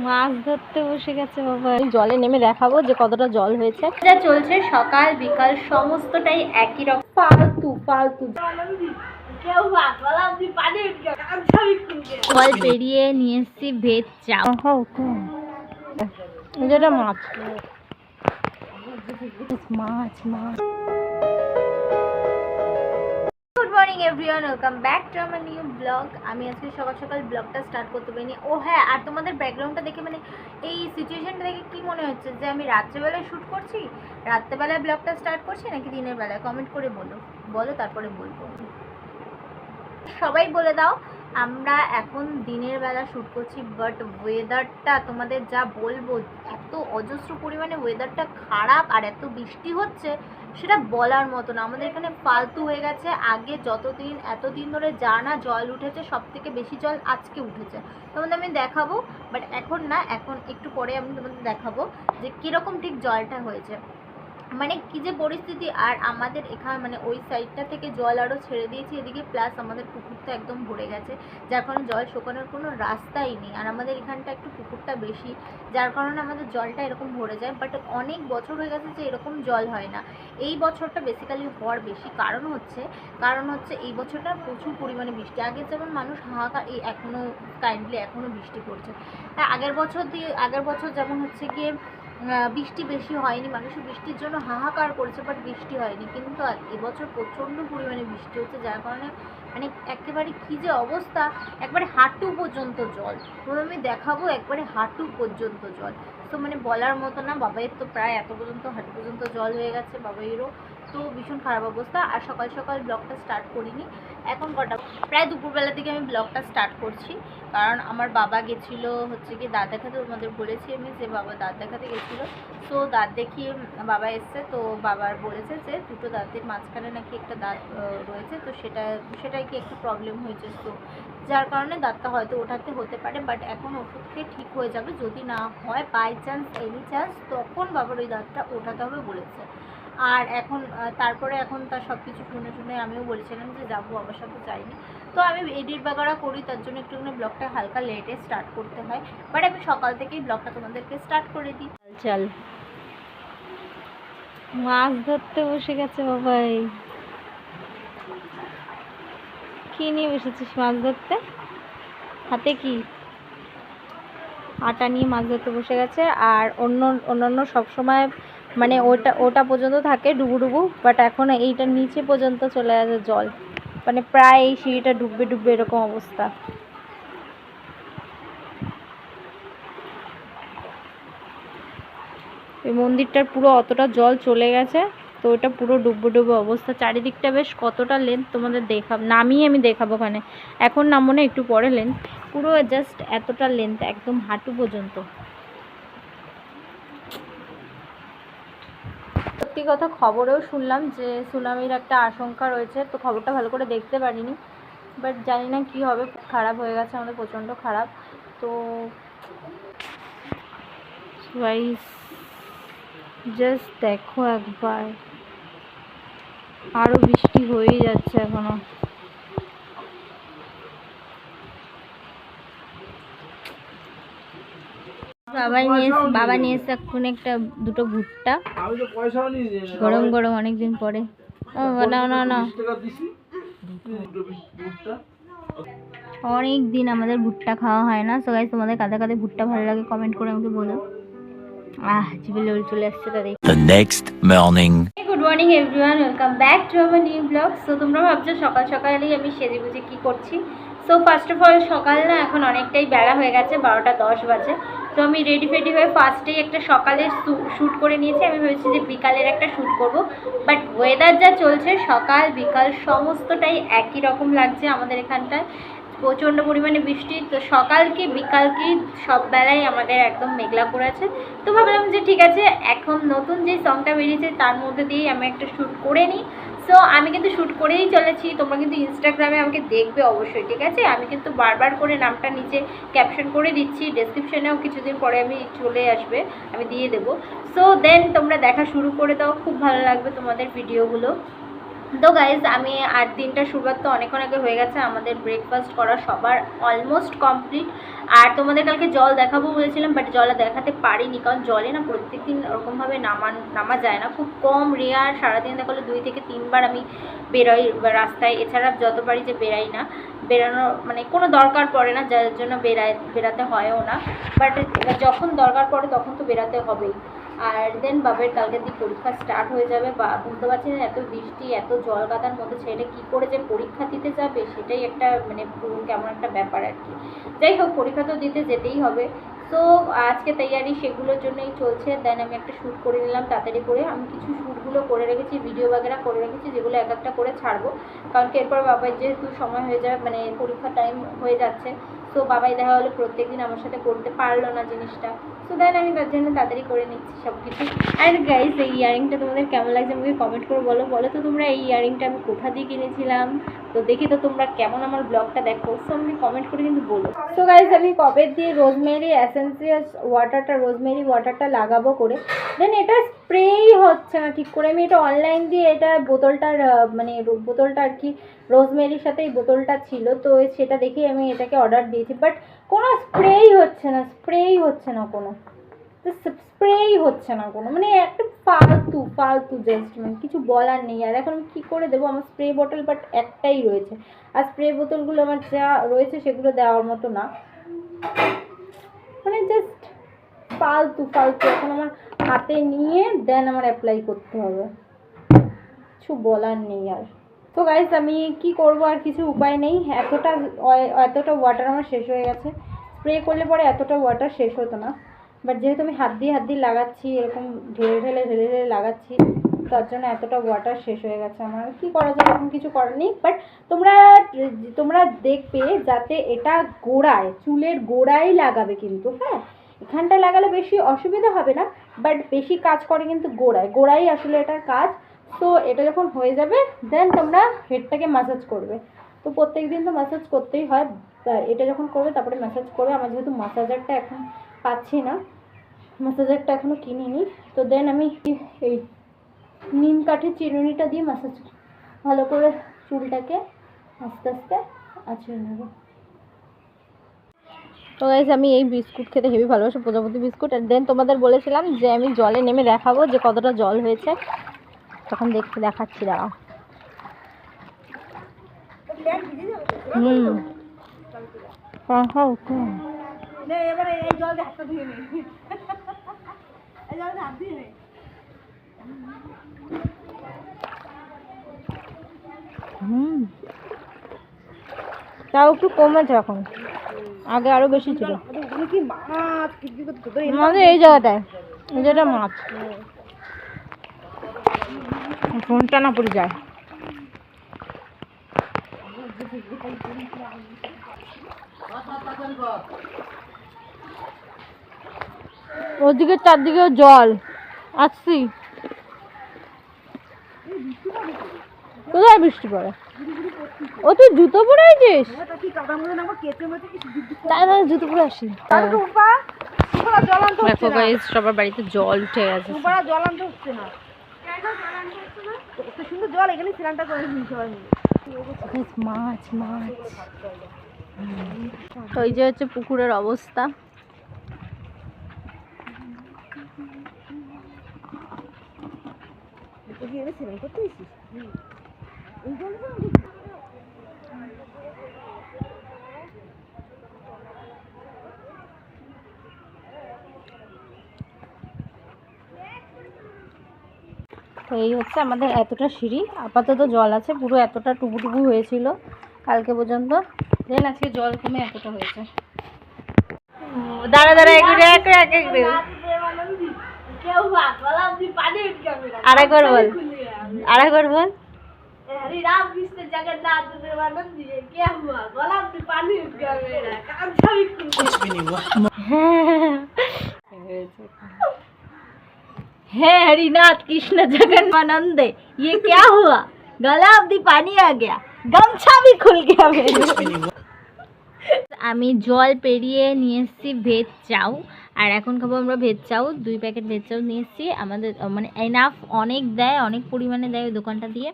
মাছ ধরতে বসে গেছে বাবা। জলে নেমে দেখাবো যে কতটা জল হয়েছে। যা চলছে সকাল বিকাল সমস্তটাই একই রকম ফালতু ফালতু। জল পেরিয়ে নিয়ে এসছি ভেজ চাও। যেটা মাছ মাছ মাছ। Good morning everyone, welcome back to আমার নিউ ব্লগ। আমি আজকে সকাল সকাল ব্লগটা স্টার্ট করতে পারিনি। ও হ্যাঁ, আর তোমাদের ব্যাকগ্রাউন্ডটা দেখে মানে এই সিচুয়েশনটা দেখে কি মনে হচ্ছে যে আমি রাত্রেবেলায় শ্যুট করছি, রাত্রেবেলায় ব্লগটা স্টার্ট করছি নাকি দিনের বেলায়? কমেন্ট করে বলো তারপরে বলবো। সবাই বলে দাও আমরা এখন দিনের বেলা শ্যুট করছি, বাট ওয়েদারটা তোমাদের যা বলবো, এত অজস্র পরিমাণে ওয়েদারটা খারাপ আর এত বৃষ্টি হচ্ছে সেটা বলার মতো না। আমাদের এখানে ফালতু হয়ে গেছে। আগে এতদিন ধরে যা না জল উঠেছে, সব থেকে বেশি জল আজকে উঠেছে। তোমাদের আমি দেখাবো, বাট এখন না, এখন একটু পরে আমি তোমাদের দেখাবো যে কীরকম ঠিক জলটা হয়েছে, মানে কী যে পরিস্থিতি। আর আমাদের এখানে মানে ওই সাইডটা থেকে জল আরও ছেড়ে দিয়েছি এদিকে, প্লাস আমাদের পুকুরটা একদম ভরে গেছে, যার কারণে জল শুকানোর কোনো রাস্তাই নেই। আর আমাদের এখানটা একটু পুকুরটা বেশি, যার কারণে আমাদের জলটা এরকম ভরে যায়। বাট অনেক বছর হয়ে গেছে যে এরকম জল হয় না। এই বছরটা বেসিক্যালি হওয়ার বেশি কারণ হচ্ছে এই বছরটা প্রচুর পরিমাণে বৃষ্টি। আগে যেমন মানুষ হাহাকার, এই এখনও বৃষ্টি পড়ছে। আগের বছর যেমন হচ্ছে গিয়ে বৃষ্টি বেশি হয়নি, মানুষের বৃষ্টির জন্য হাহাকার করেছে, বাট বৃষ্টি হয়নি। কিন্তু এবছর প্রচণ্ড পরিমাণে বৃষ্টি হচ্ছে, যার কারণে মানে একেবারে কী যে অবস্থা, একবারে হাঁটু পর্যন্ত জল। আমি দেখাবো একবারে হাঁটু পর্যন্ত জল। তো মানে বলার মতো না। বাবাইয়ের তো প্রায় এত পর্যন্ত হাঁটু পর্যন্ত জল হয়ে গেছে, বাবাইয়েরও তো ভীষণ খারাপ অবস্থা। আর সকাল সকাল ব্লগটা স্টার্ট করিনি, এখন কটা প্রায় দুপুরবেলা থেকে আমি ব্লগটা স্টার্ট করছি। কারণ আমার বাবা গেছিলো হচ্ছে কি দাঁত দেখাতে, তোমাদের বলেছি আমি যে বাবা দাঁত দেখাতে গেছিলো। তো দাঁত দেখিয়ে বাবা এসছে, তো বাবার বলেছে যে দুটো দাঁতের মাঝখানে নাকি একটা দাঁত রয়েছে, তো সেটাই কি একটু প্রবলেম হয়েছে, তো যার কারণে দাঁতটা হয়তো ওঠাতে হতে পারে। বাট এখন ওষুধ খেয়ে ঠিক হয়ে যাবে, যদি না হয় বাই চান্স এনি চান্স তখন বাবার ওই দাঁতটা ওঠাতে হবে বলেছে। আর এখন তার সব কিছু শুনে আমিও বলেছিলাম যে যাবো, বাবার সাথে যাইনি। তো আমি এডিট বাগারা করি, তার জন্য একটুখানি ব্লগটা হালকা লেটে স্টার্ট করতে হয়, বাট আমি সকাল থেকেই ব্লগটা তোমাদেরকে স্টার্ট করে দিই। চল মাছ ধরতে বসে গেছে বাবাই। কি নিয়ে বসেছিস মাছ ধরতে? হাতে কি? আটা নিয়ে মাছ ধরতে বসে গেছে। আর অন্যান্য সবসময় মানে ওটা পর্যন্ত থাকে ডুবু, বাট এখন এইটার নিচে পর্যন্ত চলে আসে জল, মানে প্রায় এই সিঁড়িটা ডুববে এরকম অবস্থা। এই মন্দিরটার পুরো অতটা জল চলে গেছে, তো ওটা পুরো ডুববে অবস্থা। চারিদিকটা বেশ কতটা লেন্থ তোমাদের নামিয়ে আমি দেখাবো ওখানে। এখন নামবো না, একটু পরে লেন্থ পুরো জাস্ট এতটা লেন্থ, একদম হাঁটু পর্যন্ত। সত্যি কথা, খবরেও শুনলাম যে সুনামির একটা আশঙ্কা রয়েছে, তো খবরটা ভালো করে দেখতে পারিনি, বাট জানি না কী হবে। খারাপ হয়ে গেছে আমাদের, প্রচণ্ড খারাপ। তো জাস্ট দেখো একবার, আরও বৃষ্টি হয়েই যাচ্ছে এখনো। বাবা নিয়ে এসে এখন দুটো ভুট্টা, গরম অনেকদিন পরে। না অনেক দিন আমাদের ভুট্টা খাওয়া হয় না। সো গাইস, তোমাদের কাদের ভুট্টা ভালো লাগে কমেন্ট করে আমাকে বলো। জিভে লোল চলে আসছে তাদের। Good morning everyone, welcome back to our new blog. So তোমরা ভাবছো সকাল সকালেই আমি সেজে গুজে কী করছি। সো ফার্স্ট অফ অল সকাল না, এখন অনেকটাই বেলা হয়ে গেছে, 12টা 10 বাজে। তো আমি রেডি হয়ে ফার্স্টেই একটা সকালের শ্যুট করে নিয়েছি। আমি ভেবেছি যে বিকালের একটা শ্যুট করব, বাট ওয়েদার যা চলছে সকাল বিকাল সমস্তটাই একই রকম লাগছে আমাদের এখানটায়। প্রচণ্ড পরিমাণে বৃষ্টি, তো সকাল কি বিকাল কি সব বেলায় আমাদের একদম মেঘলা করে আছে। তো ভাবলাম যে ঠিক আছে, এখন নতুন যে সংটা বেরিয়েছে তার মধ্যে দিয়েই আমি একটা শ্যুট করে নিই। সো আমি কিন্তু শ্যুট করেই চলেছি, তোমরা কিন্তু ইনস্টাগ্রামে আমাকে দেখবে অবশ্যই, ঠিক আছে? আমি কিন্তু বারবার করে নামটা নিচে ক্যাপশন করে দিচ্ছি, ডেসক্রিপশানেও কিছুদিন পরে আমি চলে আসবে, আমি দিয়ে দেবো। সো দেন তোমরা দেখা শুরু করে দাও, খুব ভালো লাগবে তোমাদের ভিডিওগুলো। তো গাইজ আমি আর 3টা শুরুয়াত তো অনেকক্ষণ আগে হয়ে গেছে, আমাদের ব্রেকফাস্ট করা সবার অলমোস্ট কমপ্লিট। আর তোমাদের কালকে জল দেখাবো বলেছিলাম, বাট জলে দেখাতে পারিনি, কারণ জলে না প্রত্যেকদিন ওরকমভাবে নামা যায় না, খুব কম রেয়ার। সারাদিন দেখালে 2 থেকে 3 বার আমি বেরোই রাস্তায়, এছাড়া যত পারি যে বেরাই না, বেরানোর মানে কোনো দরকার পড়ে না, যার জন্য বেরাতে হয়ও না। বাট যখন দরকার পড়ে তখন তো বেরাতে হবেই। আর দেন বাবের কালকে দিয়ে পরীক্ষা স্টার্ট হয়ে যাবে, বা বুঝতে পারছি না এত বৃষ্টি এত জল কাদার মধ্যে ছেলেটা কী করে যে পরীক্ষা দিতে যাবে, সেটাই একটা মানে কেমন একটা ব্যাপার আর কি। যাই হোক, পরীক্ষা তো দিতে যেতেই হবে। তো আজকে তৈয়ারি সেগুলোর জন্যই চলছে। দেন আমি একটা শ্যুট করে নিলাম তাড়াতাড়ি করে, আমি কিছু শ্যুটগুলো করে রেখেছি, ভিডিও বাগেরা করে রেখেছি, যেগুলো এক একটা করে ছাড়বো, কারণ কি এরপর বাবার যেহেতু সময় হয়ে যাবে, মানে পরীক্ষার টাইম হয়ে যাচ্ছে। তো বাবাই দেখা হলো প্রত্যেকদিন আমার সাথে করতে পারলো না জিনিসটা, তো দেন আমি তার জন্য তাড়াতাড়ি করে নিচ্ছি সব কিছু। আর গাইস, এই ইয়ারিংটা তোমাদের কেমন লাগছে আমাকে কমেন্ট করে বলো তো তোমরা এই ইয়ারিংটা আমি কোথা দিয়ে কিনেছিলাম। তো দেখি তো তোমরা কেমন আমার ব্লগটা দেখো, সো আমাকে কমেন্ট করে কিন্তু বলো। সো গাইস, আমি কবে দিয়ে রোজমেরি এসেন্সিয়াস রোজমেরি ওয়াটারটা লাগাবো করে, দেন এটা স্প্রেই হচ্ছে না ঠিক করে। আমি এটা অনলাইন দিয়ে, এটা বোতলটার মানে বোতলটা আর কি রোজমেরির সাথে এই বোতলটা ছিল, তো সেটা দেখেই আমি এটাকে অর্ডার দিয়েছি, বাট কোনো স্প্রেই হচ্ছে না কোনো, স্প্রেই হচ্ছে না কোনো, মানে একটা ফালতু জাস্ট, মানে কিছু বলার নেই। আর এখন আমি কী করে দেবো, আমার স্প্রে বোতল বাট একটাই রয়েছে, আর স্প্রে বোতলগুলো আমার যা রয়েছে সেগুলো দেওয়ার মতো না, মানে জাস্ট ফালতু। এখন আমার হাতে নিয়ে দেন আমার অ্যাপ্লাই করতে হবে, কিছু বলার নেই আর। তো গাইস, আমি কি করব, আর কিছু উপায় নেই, এতটা ওয়াটার আমার শেষ হয়ে গেছে। স্প্রে করলে পরে এতটা ওয়াটার শেষ হতো না, বাট যেহেতু আমি হাত দিয়ে লাগাচ্ছি, এরকম ঢেলে লাগাচ্ছি, তার জন্য এতটা ওয়াটার শেষ হয়ে গেছে আমার। কি করা যায়, এরকম কিছু করার নেই। বাট তোমরা দেখবে যাতে এটা গোড়ায়, চুলের গোড়ায় লাগাবে কিন্তু, হ্যাঁ, এখানটা লাগালে বেশি অসুবিধা হবে না, বাট বেশি কাজ করে কিন্তু গোড়ায় আসলে এটার কাজ। তো এটা যখন হয়ে যাবে দেন তোমরা হেডটাকে ম্যাসাজ করবে। তো প্রত্যেক দিন তো ম্যাসাজ করতেই হয়, এটা যখন করবে তারপরে ম্যাসাজ করবে। আমার যেহেতু ম্যাসাজারটা এখন পাচ্ছি না, ম্যাসাজারটা এখনও কিনিনি, তো দেন আমি এই নিম কাঠের চিরুনিটা দিয়ে ম্যাসাজ ভালো করে চুলটাকে আস্তে আস্তে আঁচড়ে নেব। তো গাইস, আমি এই বিস্কুট খেতে হেভি ভালোবাসি, প্রজাপতি বিস্কুট। আর দেন তোমাদের বলেছিলাম যে আমি জলে নেমে দেখাবো যে কতটা জল হয়েছে, তখন দেখাচ্ছি, দাঁড়াও। তাও একটু কমেছে এখন, আগে আরো বেশি ছিল। আমাদের এই জায়গাটায় মাছ, ফোনটা না পড়ে যায়। ওদিকে চারদিকেও জল, আসছি। কোথায় বৃষ্টি পড়ে? ও তুই জুতো পরে আছিস? তাই না, জুতো পরে আসি। দেখো গাইস, সবার বাড়িতে জল উঠে গেছে। মাছ তো এই যে হচ্ছে পুকুরের অবস্থা। তো এই হচ্ছে আমাদের এতটা সিঁড়ি, আপাতত জল আছে, পুরো এতটা টুকু হয়েছিল কালকে পর্যন্ত, দেন আজকে জল কমে এতটা হয়েছে। দাঁড়া আরেকবার বল। है हरिनाथ कृष्ण जगन्मानंदे, ये क्या हुआ, गला अब्दी पानी आ गया, गमछा भी खुल गया मेरे। আমি জল পেরিয়ে নিয়ে এসেছি ভেজ চাউ, আর এখন খাবো আমরা ভেজ চাউ। 2 প্যাকেট ভেজ চাউ নিয়ে এসেছি, আমাদের মানে এনাফ, অনেক দেয়, অনেক পরিমাণে দেয় ওই দোকানটা দিয়ে।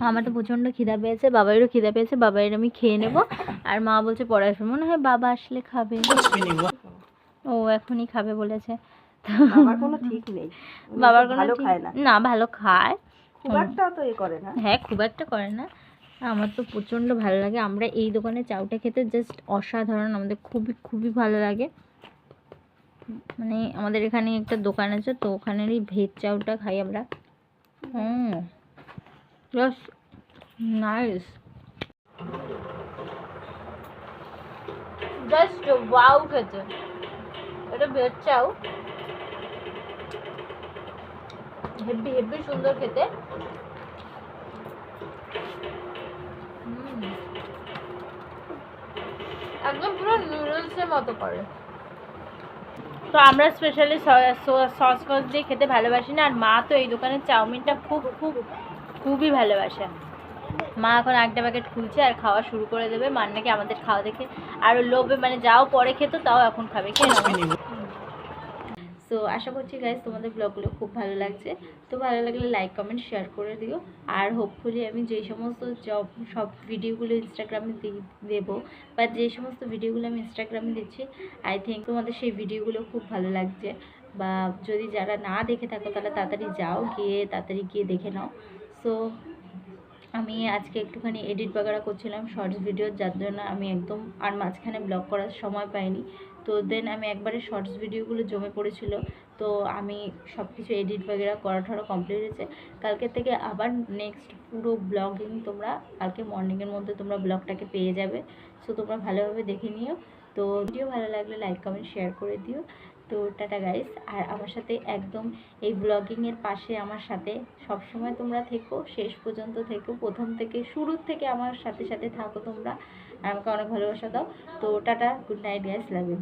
আমার তো প্রচণ্ড খিদা পেয়েছে, বাবাইরও খিদা পেয়েছে, বাবাইয়ের আমি খেয়ে নেব। আর মা বলছে পরে আসবে, মনে হয় বাবা আসলে খাবে। ও এখনই খাবে বলেছে। বাবার কোনো ঠিক নেই, বাবার কোনো ভালো ঠিক খায় না, না, ভালো খায়, খুব একটা তো এ করে না। হ্যাঁ খুব একটা করে না। আমার তো প্রচণ্ড ভালো লাগে। আমরা এই দোকানে চাউটা খেতে জাস্ট অসাধারণ, আমাদের খুবই খুবই ভালো লাগে। মানে আমাদের এখানে একটা দোকান আছে, তো ওখানেরই ভেজ চাউটা খাই আমরা। জাস্ট নাইস, জাস্ট ওয়াও খেতে। এটা ভেজ চাউ, হেভি হেভি সুন্দর খেতে। একদম পুরো নুডলসের মতো করে। তো আমরা স্পেশালি সস ফস দিয়ে খেতে ভালোবাসি না। আর মা তো এই দোকানের চাউমিনটা খুব খুব খুবই ভালোবাসে। মা এখন একটা প্যাকেট খুলছে আর খাওয়া শুরু করে দেবে। মার নাকি আমাদের খাওয়া দেখে আরও লোভে, মানে যাও পরে খেতো তাও এখন খাবে, খেয়ে নেবে। সো আশা করছি গাইজ তোমাদের ব্লগগুলো খুব ভালো লাগছে। তো ভালো লাগলে লাইক কমেন্ট শেয়ার করে দিও। আর হোপফুলি আমি যেই সমস্ত সব ভিডিওগুলো ইনস্টাগ্রামে দেবো, বা যে সমস্ত ভিডিওগুলো আমি ইনস্টাগ্রামে দিচ্ছি, আই থিঙ্ক তোমাদের সেই ভিডিওগুলো খুব ভালো লাগছে। বা যদি যারা না দেখে থাকো তাহলে তাড়াতাড়ি যাও, তাড়াতাড়ি গিয়ে দেখে নাও। সো আমি আজকে একটুখানি এডিট বাগারা করছিলাম শর্টস ভিডিও, যার জন্য আমি একদম আর মাঝখানে ব্লগ করার সময় পাইনি। তো দেন আমি একবারে শর্টস ভিডিওগুলো জমে পড়েছিল, তো আমি সব কিছু এডিট বাগেরা করাটারও কমপ্লিট হয়েছে। কালকে থেকে আবার নেক্সট পুরো ব্লগিং তোমরা কালকে মর্নিংয়ের মধ্যে তোমরা ব্লগটাকে পেয়ে যাবে। সো তোমরা ভালোভাবে দেখে নিও। তো ভিডিও ভালো লাগলে লাইক কমেন্ট শেয়ার করে দিও। তো টাটা গাইস। আর আমার সাথে একদম এই ব্লগিংয়ের পাশে আমার সাথে সবসময় তোমরা থেকো, শেষ পর্যন্ত থেকো, প্রথম থেকে শুরুর থেকে আমার সাথে সাথে থাকো তোমরা, আর আমাকে অনেক ভালোবাসা দাও। তো tata, good night guys, love you.